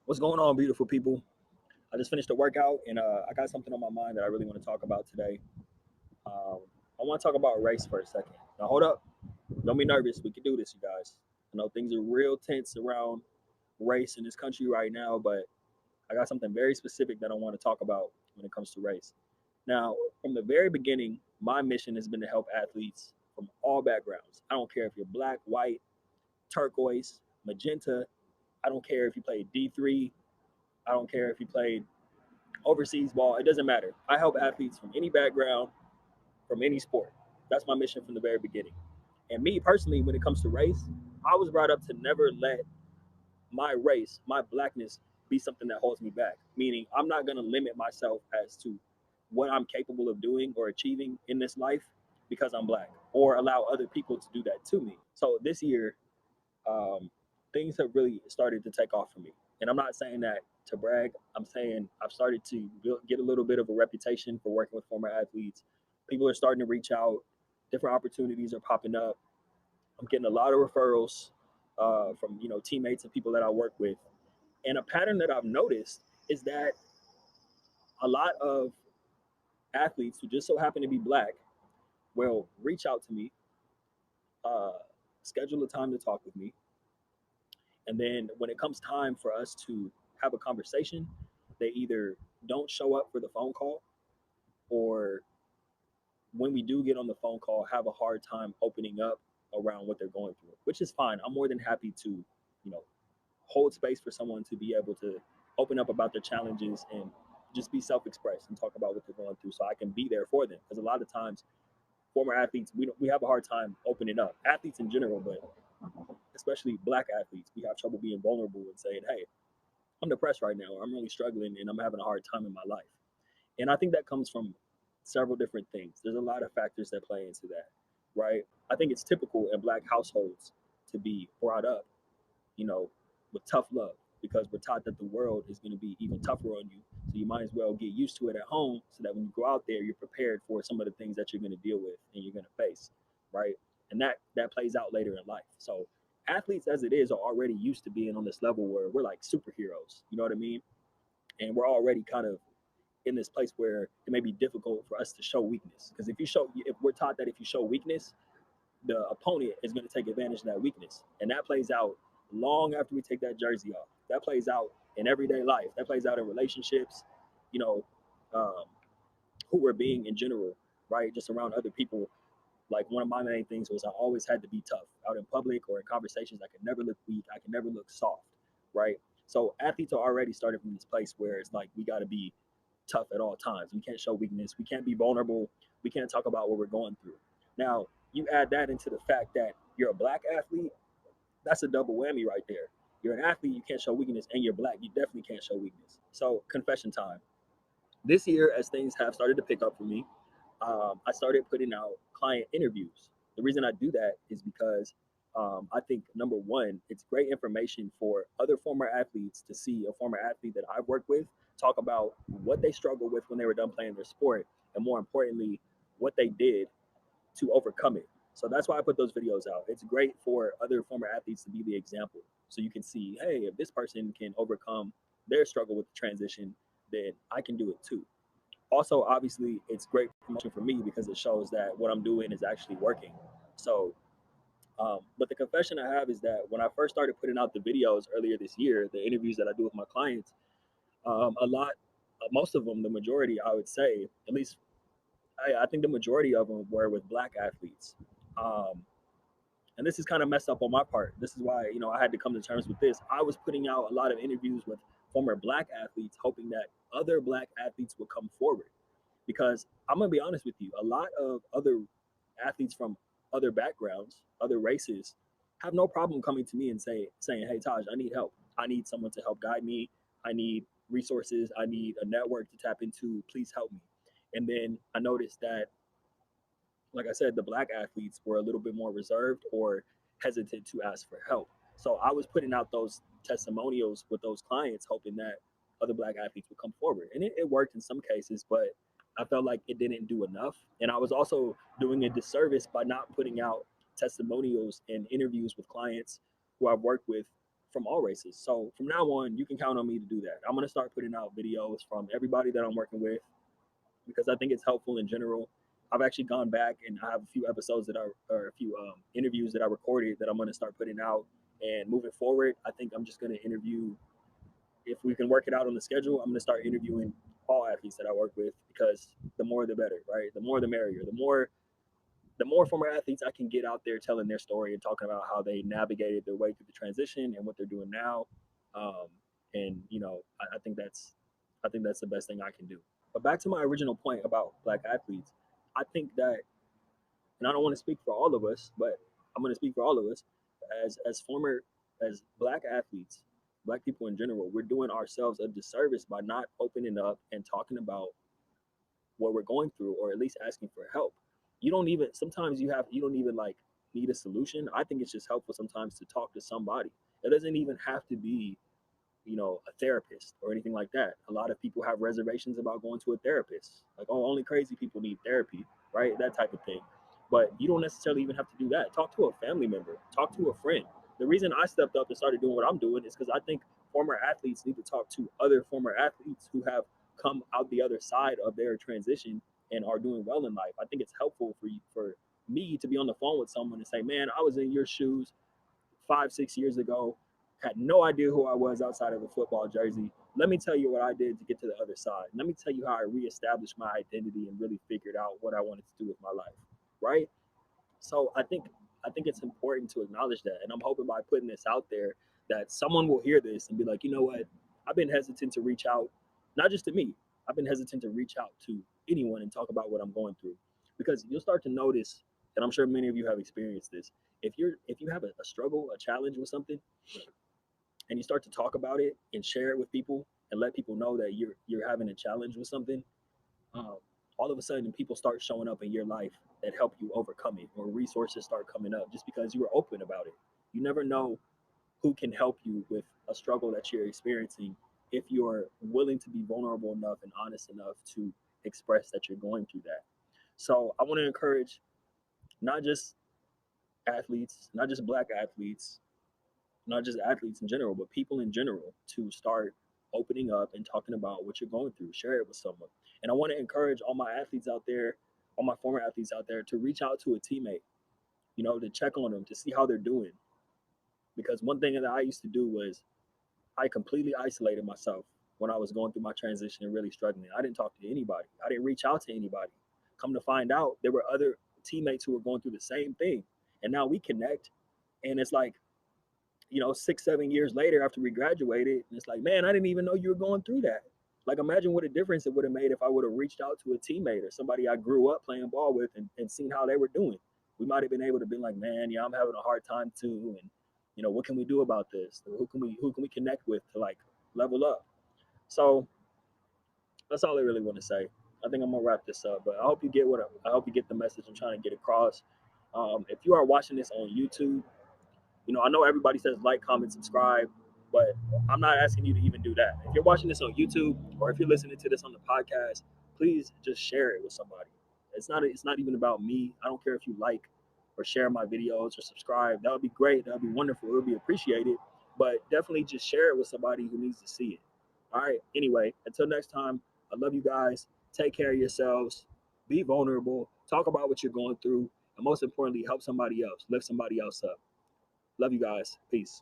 What's going on, beautiful people? I just finished a workout and I got something on my mind that I really want to talk about today. Um, I want to talk about race for a second. Now, hold up. Don't be nervous. We can do this, you guys. I know things are real tense around race in this country right now, but I got something very specific that I want to talk about when it comes to race. Now, from the very beginning, my mission has been to help athletes from all backgrounds. I don't care if you're black, white, turquoise, magenta. I don't care if you played D3. I don't care if you played overseas ball. It doesn't matter. I help athletes from any background, from any sport. That's my mission from the very beginning. And me personally, when it comes to race, I was brought up to never let my race, my blackness, be something that holds me back. Meaning, I'm not going to limit myself as to what I'm capable of doing or achieving in this life because I'm black, or allow other people to do that to me. So this year, um, things have really started to take off for me. And I'm not saying that to brag. I'm saying I've started to get a little bit of a reputation for working with former athletes. People are starting to reach out. Different opportunities are popping up. I'm getting a lot of referrals from teammates and people that I work with. And a pattern that I've noticed is that a lot of athletes who just so happen to be black will reach out to me, uh, schedule a time to talk with me, and then when it comes time for us to have a conversation, they either don't show up for the phone call, or when we do get on the phone call, have a hard time opening up around what they're going through, which is fine. I'm more than happy to, hold space for someone to be able to open up about their challenges and just be self-expressed and talk about what they're going through so I can be there for them. Because a lot of times, former athletes, we have a hard time opening up. Athletes in general, but especially black athletes, we have trouble being vulnerable and saying, hey, I'm depressed right now, or I'm really struggling and I'm having a hard time in my life. And I think that comes from several different things. There's a lot of factors that play into that, right? I think it's typical in black households to be brought up, you know, with tough love, because we're taught that the world is going to be even tougher on you. So you might as well get used to it at home so that when you go out there, you're prepared for some of the things that you're going to deal with and you're going to face, right? And that plays out later in life. So athletes as it is are already used to being on this level where we're like superheroes, you know what I mean? And we're already kind of in this place where it may be difficult for us to show weakness, because if we're taught that if you show weakness, the opponent is going to take advantage of that weakness, and that plays out long after we take that jersey off. That plays out in everyday life. That plays out in relationships, you know, um, who we're being in general, right? Just around other people. Like, one of my main things was I always had to be tough out in public or in conversations. I could never look weak. I could never look soft, right? So athletes are already starting from this place where it's like we got to be tough at all times. We can't show weakness. We can't be vulnerable. We can't talk about what we're going through. Now, you add that into the fact that you're a black athlete, that's a double whammy right there. You're an athlete, you can't show weakness, and you're black, you definitely can't show weakness. So, confession time. This year, as things have started to pick up for me, I started putting out client interviews. The reason I do that is because I think, number one, it's great information for other former athletes to see a former athlete that I've worked with talk about what they struggled with when they were done playing their sport, and more importantly, what they did to overcome it. So that's why I put those videos out. It's great for other former athletes to be the example. So you can see, hey, if this person can overcome their struggle with the transition, then I can do it too. Also, obviously, it's great promotion for me because it shows that what I'm doing is actually working. So, but the confession I have is that when I first started putting out the videos earlier this year, the interviews that I do with my clients, most of them, the majority, I would say, at least I think the majority of them were with black athletes. Um, and this is kind of messed up on my part. This is why, I had to come to terms with this. I was putting out a lot of interviews with former black athletes, hoping that other black athletes would come forward. Because I'm gonna be honest with you, a lot of other athletes from other backgrounds, other races, have no problem coming to me and saying, "Hey, Taj, I need help. I need someone to help guide me. I need resources. I need a network to tap into. Please help me." And then I noticed that, like I said, the black athletes were a little bit more reserved or hesitant to ask for help. So I was putting out those testimonials with those clients, hoping that other black athletes would come forward. And it worked in some cases, but I felt like it didn't do enough. And I was also doing a disservice by not putting out testimonials and interviews with clients who I've worked with from all races. So from now on, you can count on me to do that. I'm going to start putting out videos from everybody that I'm working with because I think it's helpful in general. I've actually gone back and I have a few episodes that are, or a few interviews that I recorded that I'm going to start putting out. And moving forward, I think I'm just going to interview, if we can work it out on the schedule, I'm going to start interviewing all athletes that I work with because the more the better, right? The more the merrier. The more former athletes I can get out there telling their story and talking about how they navigated their way through the transition and what they're doing now. Um, and I think that's the best thing I can do. But back to my original point about black athletes, I think that, and I don't want to speak for all of us, but I'm going to speak for all of us as black athletes, black people in general. We're doing ourselves a disservice by not opening up and talking about what we're going through, or at least asking for help. You don't even sometimes you don't even like need a solution. I think it's just helpful sometimes to talk to somebody. It doesn't even have to be, a therapist or anything like that. A lot of people have reservations about going to a therapist. Like, oh, only crazy people need therapy, right? That type of thing. But you don't necessarily even have to do that. Talk to a family member, talk to a friend. The reason I stepped up and started doing what I'm doing is because I think former athletes need to talk to other former athletes who have come out the other side of their transition and are doing well in life. I think it's helpful for me to be on the phone with someone and say, man, I was in your shoes 5, 6 years ago, had no idea who I was outside of a football jersey. Let me tell you what I did to get to the other side. Let me tell you how I reestablished my identity and really figured out what I wanted to do with my life. Right? So I think it's important to acknowledge that. And I'm hoping by putting this out there that someone will hear this and be like, you know what? I've been hesitant to reach out, not just to me. I've been hesitant to reach out to anyone and talk about what I'm going through. Because you'll start to notice, and I'm sure many of you have experienced this, if you have a struggle, a challenge with something, and you start to talk about it and share it with people and let people know that you're having a challenge with something, um, all of a sudden people start showing up in your life that help you overcome it, or resources start coming up just because you were open about it. You never know who can help you with a struggle that you're experiencing if you're willing to be vulnerable enough and honest enough to express that you're going through that. So I want to encourage not just athletes, not just black athletes, not just athletes in general, but people in general to start opening up and talking about what you're going through. Share it with someone. And I want to encourage all my athletes out there, all my former athletes out there, to reach out to a teammate, to check on them, to see how they're doing. Because one thing that I used to do was I completely isolated myself when I was going through my transition and really struggling. I didn't talk to anybody. I didn't reach out to anybody. Come to find out, there were other teammates who were going through the same thing. And now we connect. And it's like, 6, 7 years later after we graduated, and it's like, man, I didn't even know you were going through that. Like, imagine what a difference it would have made if I would have reached out to a teammate or somebody I grew up playing ball with and seen how they were doing. We might have been able to be like, man, yeah, I'm having a hard time too. And, what can we do about this? Who can we connect with to like level up? So that's all I really want to say. I think I'm gonna wrap this up, but I hope you get the message I'm trying to get across. If you are watching this on YouTube, I know everybody says like, comment, subscribe, but I'm not asking you to even do that. If you're watching this on YouTube or if you're listening to this on the podcast, please just share it with somebody. It's not even about me. I don't care if you like or share my videos or subscribe. That would be great. That would be wonderful. It would be appreciated. But definitely just share it with somebody who needs to see it. All right. Anyway, until next time, I love you guys. Take care of yourselves. Be vulnerable. Talk about what you're going through. And most importantly, help somebody else. Lift somebody else up. Love you guys. Peace.